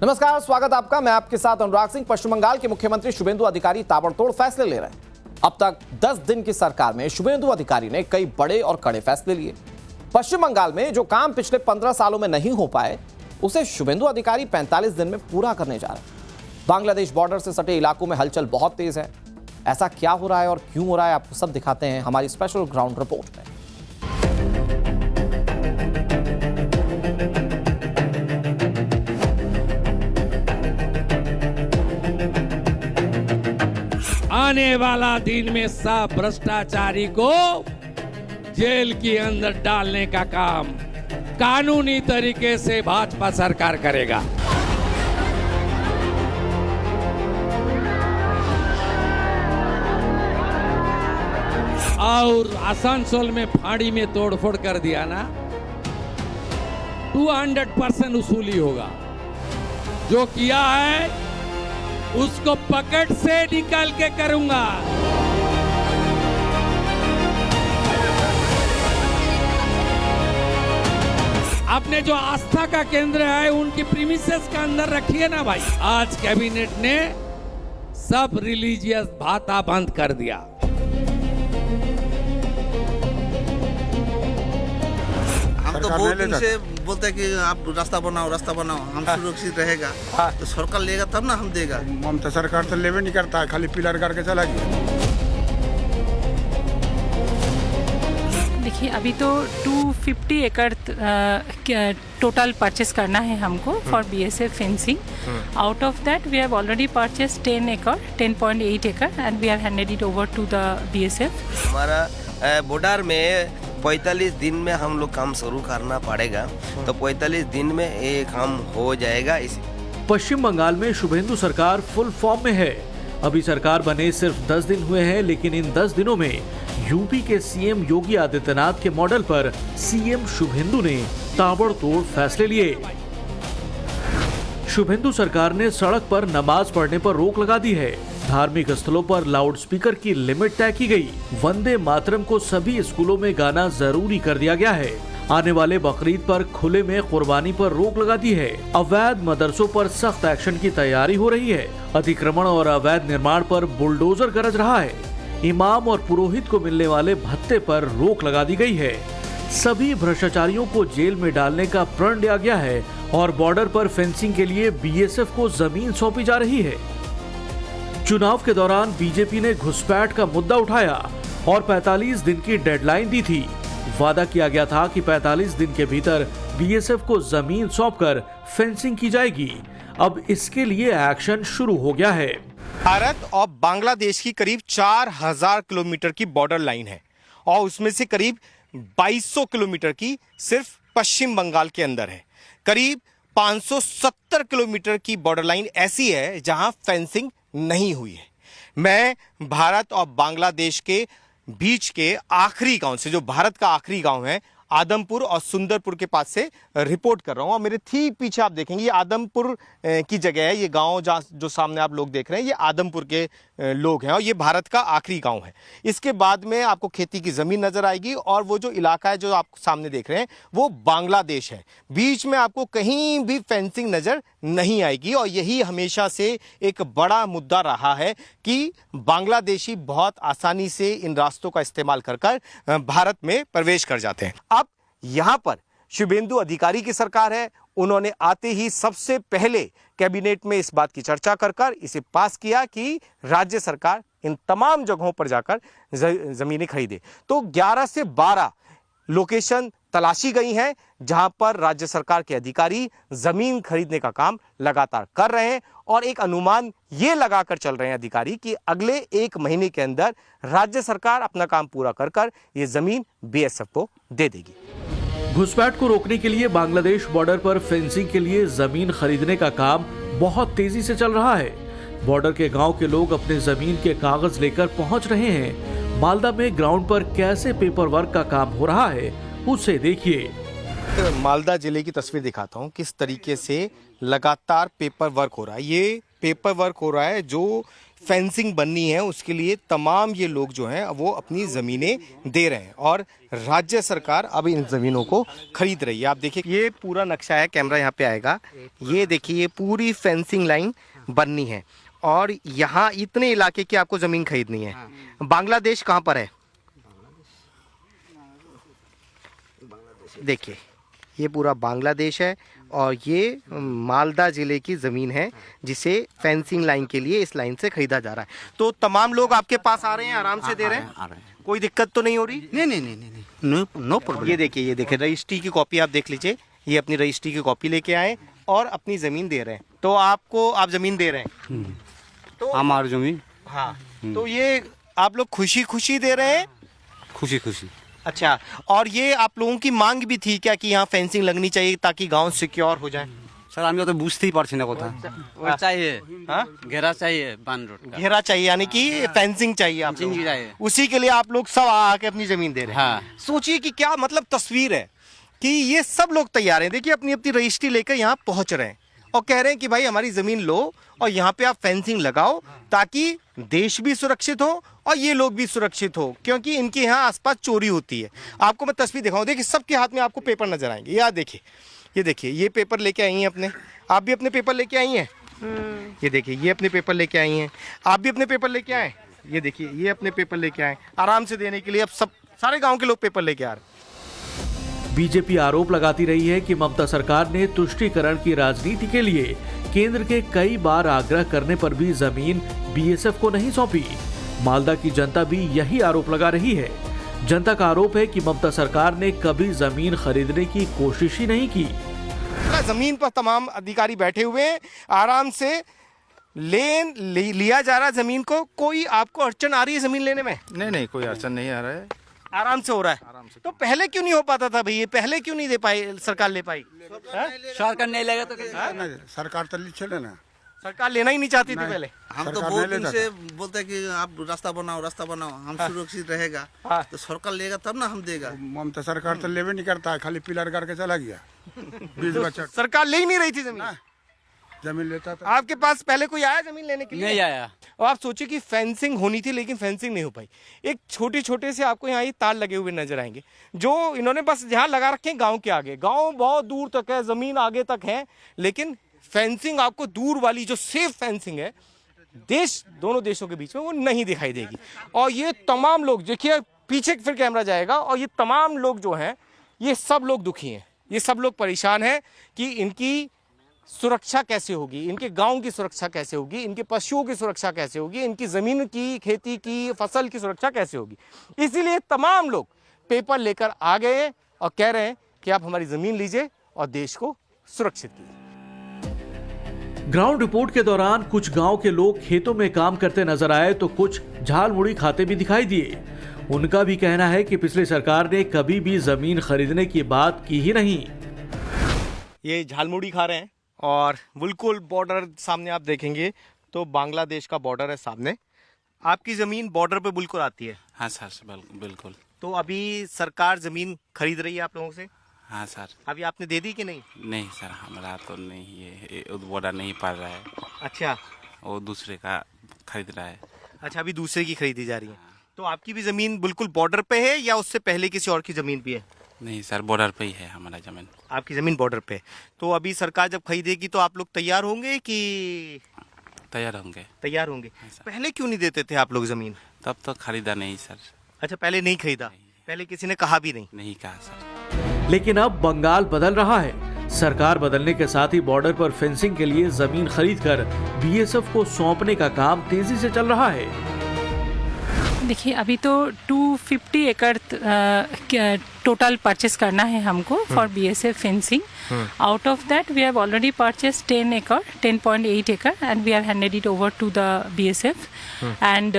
नमस्कार, स्वागत आपका। मैं आपके साथ अनुराग सिंह। पश्चिम बंगाल के मुख्यमंत्री शुभेंदु अधिकारी ताबड़तोड़ फैसले ले रहे हैं। अब तक 10 दिन की सरकार में शुभेंदु अधिकारी ने कई बड़े और कड़े फैसले लिए। पश्चिम बंगाल में जो काम पिछले 15 सालों में नहीं हो पाए, उसे शुभेंदु अधिकारी 45 दिन में पूरा करने जा रहे हैं। बांग्लादेश बॉर्डर से सटे इलाकों में हलचल बहुत तेज है। ऐसा क्या हो रहा है और क्यों हो रहा है, आपको सब दिखाते हैं हमारी स्पेशल ग्राउंड रिपोर्ट में। आने वाला दिन में सब भ्रष्टाचारी को जेल के अंदर डालने का काम कानूनी तरीके से भाजपा सरकार करेगा। और आसनसोल में फाड़ी में तोड़फोड़ कर दिया ना, 200% वसूली होगा। जो किया है उसको पकड़ से निकाल के करूंगा। आपने जो आस्था का केंद्र है उनकी प्रीमिसेस के अंदर रखिए ना भाई। आज कैबिनेट ने सब रिलीजियस भाता बंद कर दिया। हम तो बहुत दिन से बोलते हैं कि आप रास्ता बनाओ, हम सुरक्षित रहेगा। तो सरकार लेगा तब ना हम देगा। ममता सरकार तो लेवे नहीं करता है, खाली पिलर करके चला गया। देखिए, अभी तो 250 एकड़ टोटल परचेस करना है हमको for BSF fencing. Out of that we have already purchase 10 एकड़ 10.8 एकड़ and we have handed it over to the BSF. हमारा बॉर्डर में 45 दिन में हम लोग काम शुरू करना पड़ेगा, तो 45 दिन में ये काम हो जाएगा। पश्चिम बंगाल में शुभेंदु सरकार फुल फॉर्म में है। अभी सरकार बने सिर्फ 10 दिन हुए हैं, लेकिन इन 10 दिनों में यूपी के सीएम योगी आदित्यनाथ के मॉडल पर सीएम शुभेंदु ने ताबड़तोड़ फैसले लिए। शुभेंदु सरकार ने सड़क पर नमाज पढ़ने पर रोक लगा दी है। धार्मिक स्थलों पर लाउड स्पीकर की लिमिट तय की गई। वंदे मातरम को सभी स्कूलों में गाना जरूरी कर दिया गया है। आने वाले बकरीद पर खुले में कुर्बानी पर रोक लगा दी है। अवैध मदरसों पर सख्त एक्शन की तैयारी हो रही है। अतिक्रमण और अवैध निर्माण पर बुलडोजर गरज रहा है। इमाम और पुरोहित को मिलने वाले भत्ते पर रोक लगा दी गई है। सभी भ्रष्टाचारियों को जेल में डालने का प्रण लिया गया है और बॉर्डर पर फेंसिंग के लिए बीएसएफ को जमीन सौंपी जा रही है। चुनाव के दौरान बीजेपी ने घुसपैठ का मुद्दा उठाया और 45 दिन की डेडलाइन दी थी। वादा किया गया था कि 45 दिन के भीतर बीएसएफ को जमीन सौंपकर फेंसिंग की जाएगी। अब इसके लिए एक्शन शुरू हो गया है। भारत और बांग्लादेश की करीब 4000 किलोमीटर की बॉर्डर लाइन है और उसमें से करीब 2200 किलोमीटर की सिर्फ पश्चिम बंगाल के अंदर है। करीब 570 किलोमीटर की बॉर्डर लाइन ऐसी है जहां फेंसिंग नहीं हुई है। मैं भारत और बांग्लादेश के बीच के आखिरी गांव से, जो भारत का आखिरी गांव है, आदमपुर और सुंदरपुर के पास से रिपोर्ट कर रहा हूं। और मेरे ठीक पीछे आप देखेंगे ये आदमपुर की जगह है। ये गांव जो सामने आप लोग देख रहे हैं, ये आदमपुर के लोग हैं और ये भारत का आखिरी गांव है। इसके बाद में आपको खेती की ज़मीन नज़र आएगी और वो जो इलाका है जो आप सामने देख रहे हैं वो बांग्लादेश है। बीच में आपको कहीं भी फेंसिंग नज़र नहीं आएगी और यही हमेशा से एक बड़ा मुद्दा रहा है कि बांग्लादेशी बहुत आसानी से इन रास्तों का इस्तेमाल कर भारत में प्रवेश कर जाते हैं। अब यहाँ पर शुभेंदु अधिकारी की सरकार है। उन्होंने आते ही सबसे पहले कैबिनेट में इस बात की चर्चा कर इसे पास किया कि राज्य सरकार इन तमाम जगहों पर जाकर जमीनें खरीदे। तो 11 से 12 लोकेशन तलाशी गई हैं जहां पर राज्य सरकार के अधिकारी जमीन खरीदने का काम लगातार कर रहे हैं और एक अनुमान ये लगाकर चल रहे हैं अधिकारी कि अगले 1 महीने के अंदर राज्य सरकार अपना काम पूरा कर ये जमीन बीएसएफ को दे देगी। घुसपैठ को रोकने के लिए बांग्लादेश बॉर्डर पर फेंसिंग के लिए जमीन खरीदने का काम बहुत तेजी से चल रहा है। बॉर्डर के गांव के लोग अपने जमीन के कागज लेकर पहुंच रहे हैं। मालदा में ग्राउंड पर कैसे पेपर वर्क का काम हो रहा है उसे देखिए। मालदा जिले की तस्वीर दिखाता हूं, किस तरीके से लगातार पेपर वर्क हो रहा है। ये पेपर वर्क हो रहा है, जो फेंसिंग बननी है उसके लिए तमाम ये लोग जो हैं वो अपनी ज़मीनें दे रहे हैं और राज्य सरकार अब इन ज़मीनों को खरीद रही है। आप देखिए ये पूरा नक्शा है, कैमरा यहाँ पे आएगा, ये देखिए ये पूरी फेंसिंग लाइन बननी है और यहाँ इतने इलाके की आपको ज़मीन खरीदनी है। बांग्लादेश कहाँ पर है? देखिए ये पूरा बांग्लादेश है और ये मालदा ज़िले की ज़मीन है जिसे फेंसिंग लाइन के लिए इस लाइन से खरीदा जा रहा है। तो तमाम लोग आपके पास आ रहे हैं, आराम से दे रहे हैं, कोई दिक्कत तो नहीं हो रही? नहीं नो प्रॉब्लम। ये देखिए रजिस्ट्री की कॉपी आप देख लीजिए, ये अपनी रजिस्ट्री की कॉपी लेके आए और अपनी ज़मीन दे रहे हैं। तो आप ज़मीन दे रहे हैं तो हमारी जमीन। हाँ, तो ये आप लोग खुशी खुशी दे रहे हैं? खुशी खुशी। अच्छा, और ये आप लोगों की मांग भी थी क्या कि यहाँ फेंसिंग लगनी चाहिए ताकि गांव सिक्योर हो जाए? স্যার আমি তো বুঝতেই পারছি না কথা। वो चाहिए, हाँ? घेरा चाहिए बान रोड का। घेरा चाहिए यानी कि फेंसिंग चाहिए आप लोगों को। चाहिए। उसी के लिए आप लोग सब आके अपनी जमीन दे रहे हैं। हाँ। सोचिए कि क्या मतलब तस्वीर है कि ये सब लोग तैयार हैं, देखिए अपनी अपनी रजिस्ट्री लेकर यहाँ पहुंच रहे हैं और कह रहे हैं कि भाई हमारी जमीन लो और यहाँ पे आप फेंसिंग लगाओ ताकि देश भी सुरक्षित हो और ये लोग भी सुरक्षित हो, क्योंकि इनके यहाँ आसपास चोरी होती है। आपको मैं तस्वीर दिखाऊं, देखिए सबके हाथ में आपको पेपर नजर आएंगे। यार देखिए ये पेपर लेके आई हैं अपने, आप भी अपने पेपर लेके आई हैं। ये देखिए ये अपने पेपर लेके आई हैं, आप भी अपने पेपर लेके आए। ये देखिए ये अपने पेपर लेके आए आराम से देने के लिए। अब सब सारे गांव के लोग पेपर लेके आ रहे हैं। बीजेपी आरोप लगाती रही है कि ममता सरकार ने तुष्टीकरण की राजनीति के लिए केंद्र के कई बार आग्रह करने पर भी जमीन बीएसएफ को नहीं सौंपी। मालदा की जनता भी यही आरोप लगा रही है। जनता का आरोप है कि ममता सरकार ने कभी जमीन खरीदने की कोशिश ही नहीं की। जमीन पर तमाम अधिकारी बैठे हुए हैं, आराम से लिया जा रहा है जमीन को। कोई आपको अड़चन आ रही है जमीन लेने में? नहीं कोई अड़चन नहीं आ रहा है, आराम से हो रहा है। तो पहले क्यों नहीं हो पाता था भैया? पहले क्यों नहीं दे पाई सरकार, ले पाई? सरकार नहीं लेगा तो सरकार तो चले ना, सरकार लेना ही नहीं चाहती थी पहले। हम तो बहुत दिन से बोलते हैं कि आप रास्ता बनाओ हम सुरक्षित रहेगा। तो सरकार लेगा तब ना हम देगा। ममता सरकार तो लेवे नहीं करता है, खाली पिलर करके चला गया। 20 बच्चा सरकार ले ही नहीं रही थी जमीन लेता था। आपके पास पहले कोई आया जमीन लेने के लिए? नहीं आया। और आप सोचिए कि फेंसिंग होनी थी लेकिन फेंसिंग नहीं हो पाई। एक छोटे से आपको यहाँ ये तार लगे हुए नजर आएंगे जो इन्होंने बस यहाँ लगा रखे हैं गांव के आगे। गांव बहुत दूर तक है, जमीन आगे तक है, लेकिन फेंसिंग आपको दूर वाली जो सेफ फेंसिंग है दोनों देशों के बीच में वो नहीं दिखाई देगी। और ये तमाम लोग देखिए, पीछे फिर कैमरा जाएगा, और ये तमाम लोग जो हैं ये सब लोग दुखी हैं, ये सब लोग परेशान हैं कि इनकी सुरक्षा कैसे होगी, इनके गांव की सुरक्षा कैसे होगी, इनके पशुओं की सुरक्षा कैसे होगी, इनकी ज़मीन की, खेती की, फसल की सुरक्षा कैसे होगी। इसीलिए तमाम लोग पेपर लेकर आ गए और कह रहे हैं कि आप हमारी ज़मीन लीजिए और देश को सुरक्षित कीजिए। ग्राउंड रिपोर्ट के दौरान कुछ गांव के लोग खेतों में काम करते नजर आए तो कुछ झाल मुड़ी खाते भी दिखाई दिए। उनका भी कहना है कि पिछली सरकार ने कभी भी जमीन खरीदने की बात की ही नहीं। ये झालमुड़ी खा रहे हैं और बिल्कुल बॉर्डर सामने आप देखेंगे तो बांग्लादेश का बॉर्डर है सामने। आपकी ज़मीन बॉर्डर पे बिल्कुल आती है? हाँ सर बिल्कुल। तो अभी सरकार ज़मीन खरीद रही है आप लोगों से? हाँ सर। अभी आपने दे दी कि नहीं? नहीं सर, हमारा तो नहीं, ये बॉर्डर नहीं पड़ रहा है। अच्छा, वो दूसरे का खरीद रहा है। अच्छा, अभी दूसरे की खरीदी जा रही है। तो आपकी भी ज़मीन बिल्कुल बॉर्डर पे है या उससे पहले किसी और की ज़मीन भी है? नहीं सर, बॉर्डर पे ही है हमारा ज़मीन। आपकी ज़मीन बॉर्डर पे। तो अभी सरकार जब खरीदेगी तो आप लोग तैयार होंगे कि? तैयार होंगे। तैयार होंगे। पहले क्यों नहीं देते थे आप लोग ज़मीन? तब तो खरीदा नहीं सर। अच्छा, पहले नहीं खरीदा? पहले किसी ने कहा भी नहीं? नहीं कहा सर। लेकिन अब बंगाल बदल रहा है। सरकार बदलने के साथ ही बॉर्डर पर फेंसिंग के लिए जमीन खरीदकर बीएसएफ को सौंपने का काम तेजी से चल रहा है। देखिए अभी तो 250 एकड़ टोटल परचेस करना है हमको for BSF fencing. Out of that we have already purchased 10 acre, 10.8 acre, and we have handed it over to the BSF. And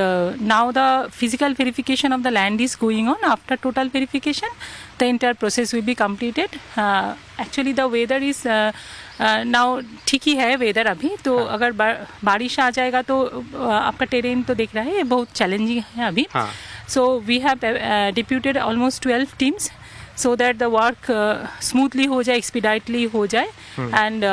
now the physical verification of the land is going on. After total verification, the entire process will be completed. Actually the weather is now ठीक ही है weather अभी, तो अगर बारिश आ जाएगा तो आपका terrain तो देख रहा है बहुत चैलेंजिंग है अभी. So we have deputed almost 12 teams so that the work smoothly हो जाए, expeditiously हो जाए, and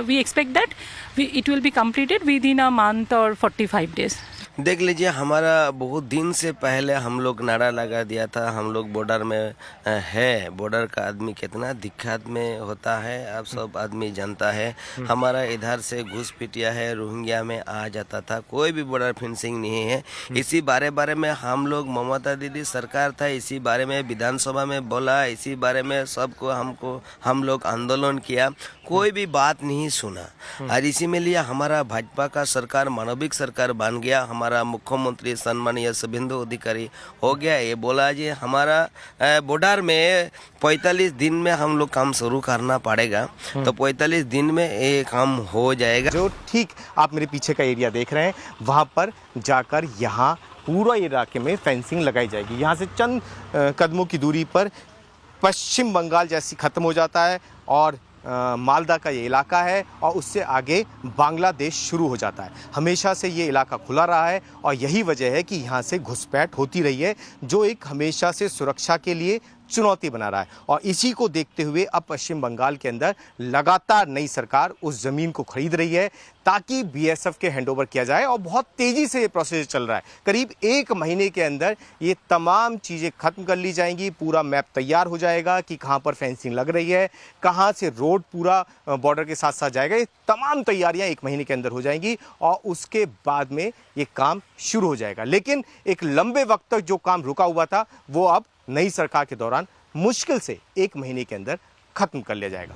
we expect that it will be completed within a month or 45 days. देख लीजिए, हमारा बहुत दिन से पहले हम लोग नारा लगा दिया था, हम लोग बॉर्डर में है। बॉर्डर का आदमी कितना दिक्कत में होता है, आप सब आदमी जानता है। हमारा इधर से घुसपैठिया है, रोहिंग्या में आ जाता था, कोई भी बॉर्डर फेंसिंग नहीं है। इसी बारे में हम लोग, ममता दीदी सरकार था, इसी बारे में विधानसभा में बोला, इसी बारे में सबको हम लोग आंदोलन किया, कोई भी बात नहीं सुना। और इसी में लिए हमारा भाजपा का सरकार मानविक सरकार बन गया। हमारा मुख्यमंत्री सम्मानीय शुभेंदु अधिकारी हो गया, ये बोला जी हमारा बॉर्डर में 45 दिन में हम लोग काम शुरू करना पड़ेगा, तो 45 दिन में ये काम हो जाएगा। जो ठीक आप मेरे पीछे का एरिया देख रहे हैं, वहाँ पर जाकर यहाँ पूरा इलाके में फेंसिंग लगाई जाएगी। यहाँ से चंद कदमों की दूरी पर पश्चिम बंगाल जैसी ख़त्म हो जाता है और मालदा का ये इलाका है, और उससे आगे बांग्लादेश शुरू हो जाता है। हमेशा से ये इलाका खुला रहा है और यही वजह है कि यहाँ से घुसपैठ होती रही है, जो एक हमेशा से सुरक्षा के लिए चुनौती बना रहा है। और इसी को देखते हुए अब पश्चिम बंगाल के अंदर लगातार नई सरकार उस ज़मीन को खरीद रही है ताकि बीएसएफ के हैंडओवर किया जाए, और बहुत तेज़ी से ये प्रोसेस चल रहा है। करीब 1 महीने के अंदर ये तमाम चीज़ें खत्म कर ली जाएंगी, पूरा मैप तैयार हो जाएगा कि कहाँ पर फेंसिंग लग रही है, कहाँ से रोड पूरा बॉर्डर के साथ साथ जाएगा। ये तमाम तैयारियाँ 1 महीने के अंदर हो जाएंगी और उसके बाद में ये काम शुरू हो जाएगा। लेकिन एक लंबे वक्त तक जो काम रुका हुआ था, वो अब नई सरकार के दौरान मुश्किल से 1 महीने के अंदर खत्म कर लिया जाएगा।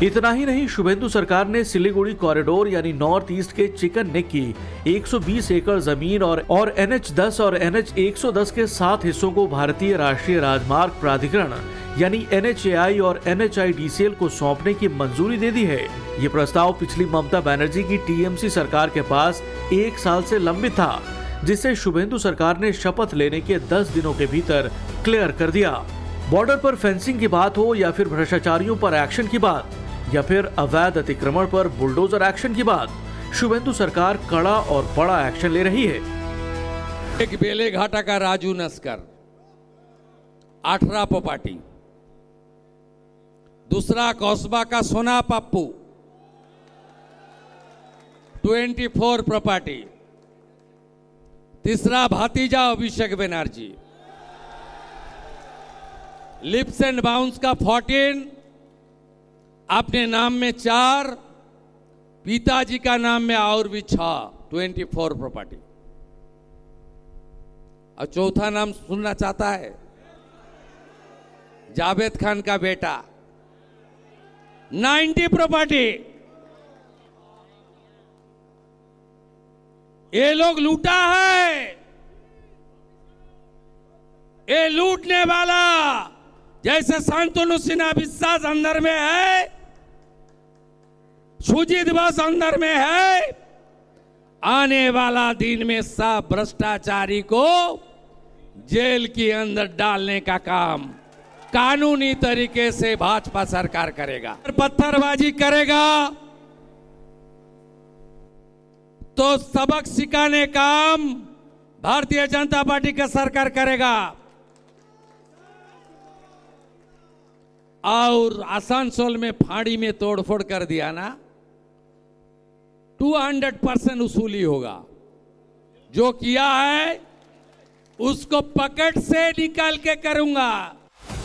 इतना ही नहीं, शुभेंदु सरकार ने सिलीगुड़ी कॉरिडोर यानी नॉर्थ ईस्ट के चिकन नेक की 120 एकड़ जमीन और NH10 और NH 110 के 7 हिस्सों को भारतीय राष्ट्रीय राजमार्ग प्राधिकरण यानी NHAI और NHIDCL को सौंपने की मंजूरी दे दी है। ये प्रस्ताव पिछली ममता बनर्जी की TMC सरकार के पास 1 साल से लंबित था, जिसे शुभेंदु सरकार ने शपथ लेने के 10 दिनों के भीतर क्लियर कर दिया। बॉर्डर पर फेंसिंग की बात हो या फिर भ्रष्टाचारियों पर एक्शन की बात या फिर अवैध अतिक्रमण पर बुलडोजर एक्शन की बात, शुभेंदु सरकार कड़ा और बड़ा एक्शन ले रही है। एक बेलेघाटा का राजू नस्कर 18 प्रॉपर्टी, दूसरा कौसबा का सोना पप्पू 24 प्रॉपर्टी, तीसरा भातीजा Abhishek Banerjee, lips and bounce का 14, अपने नाम में 4, पिताजी का नाम में और भी 6, 24 प्रॉपर्टी। और चौथा नाम सुनना चाहता है, जावेद खान का बेटा 90 प्रॉपर्टी। ये लोग लूटा है, ये लूटने वाला जैसे शांतनु सिन्हा विश्वास अंदर में है, सुजीत बोस अंदर में है, आने वाला दिन में सब भ्रष्टाचारी को जेल के अंदर डालने का काम कानूनी तरीके से भाजपा सरकार करेगा। पत्थरबाजी करेगा तो सबक सिखाने काम भारतीय जनता पार्टी का सरकार करेगा। और आसनसोल में फाड़ी में तोड़फोड़ कर दिया ना, 200% वसूली होगा। जो किया है उसको पकड़ से निकाल के करूंगा।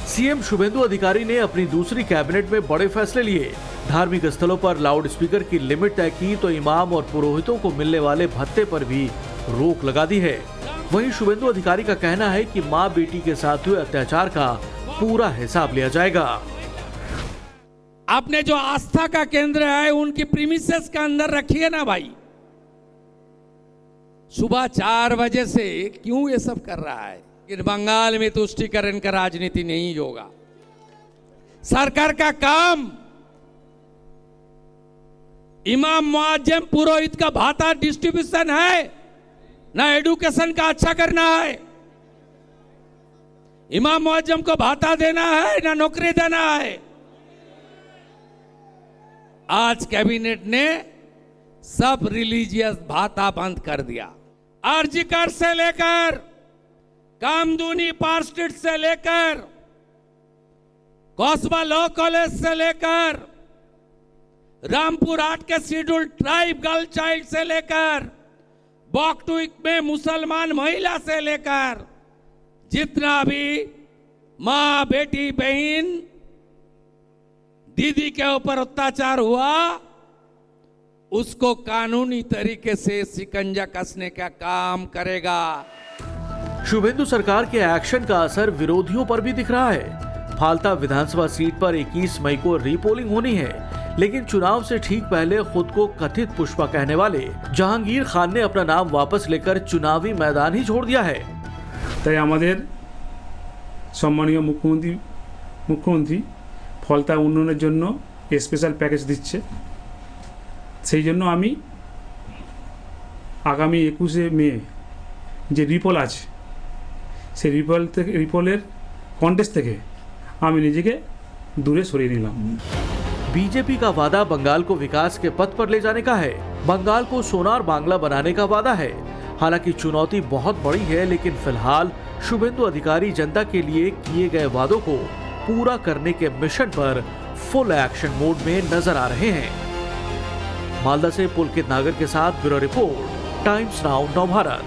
सीएम शुभेंदु अधिकारी ने अपनी दूसरी कैबिनेट में बड़े फैसले लिए। धार्मिक स्थलों पर लाउड स्पीकर की लिमिट तय की तो इमाम और पुरोहितों को मिलने वाले भत्ते पर भी रोक लगा दी है। वहीं शुभेंदु अधिकारी का कहना है कि मां बेटी के साथ हुए अत्याचार का पूरा हिसाब लिया जाएगा। आपने जो आस्था का केंद्र है उनकी प्रीमिसेस का अंदर रखिए ना भाई। सुबह 4 बजे से क्यों ये सब कर रहा है? इन बंगाल में तुष्टीकरण का राजनीति नहीं होगा। सरकार का काम इमाम मुअज्जम पुरोहित का भाता डिस्ट्रीब्यूशन है ना, एडुकेशन का अच्छा करना है। इमाम मुअज्जम को भाता देना है ना नौकरी देना है। आज कैबिनेट ने सब रिलीजियस भाता बंद कर दिया। आरजीकर से लेकर कामदूनी पार्क स्ट्रीट से लेकर कौसबा लॉ कॉलेज से लेकर रामपुर हाट के शेड्यूल ट्राइब गर्ल चाइल्ड से लेकर बॉकटुइक में मुसलमान महिला से लेकर जितना भी माँ बेटी बहन दीदी के ऊपर अत्याचार हुआ उसको कानूनी तरीके से शिकंजा कसने का काम करेगा। शुभेंदु सरकार के एक्शन का असर विरोधियों पर भी दिख रहा है। फाल्ता विधानसभा सीट पर 21 मई को रीपोलिंग होनी है, लेकिन चुनाव से ठीक पहले खुद को कथित पुष्पा कहने वाले जहांगीर खान ने अपना नाम वापस लेकर चुनावी मैदान ही छोड़ दिया है। তাই আমাদের সম্মানীয় মুখ্যমন্ত্রী ফলতা উন্নয়নের জন্য স্পেশাল প্যাকেজ দিচ্ছে। সেই জন্য আমি আগামী 21শে মে যে রিপোল আছে সেই রিপোলের কন্টেস্ট থেকে আমি নিজেকে দূরে সরিয়ে নিলাম। बीजेपी का वादा बंगाल को विकास के पथ पर ले जाने का है। बंगाल को सोनार बांग्ला बनाने का वादा है। हालांकि चुनौती बहुत बड़ी है, लेकिन फिलहाल शुभेंदु अधिकारी जनता के लिए किए गए वादों को पूरा करने के मिशन पर फुल एक्शन मोड में नजर आ रहे हैं। मालदा से पुलकित नागर के साथ ब्यूरो रिपोर्ट, टाइम्स नाउ नव भारत।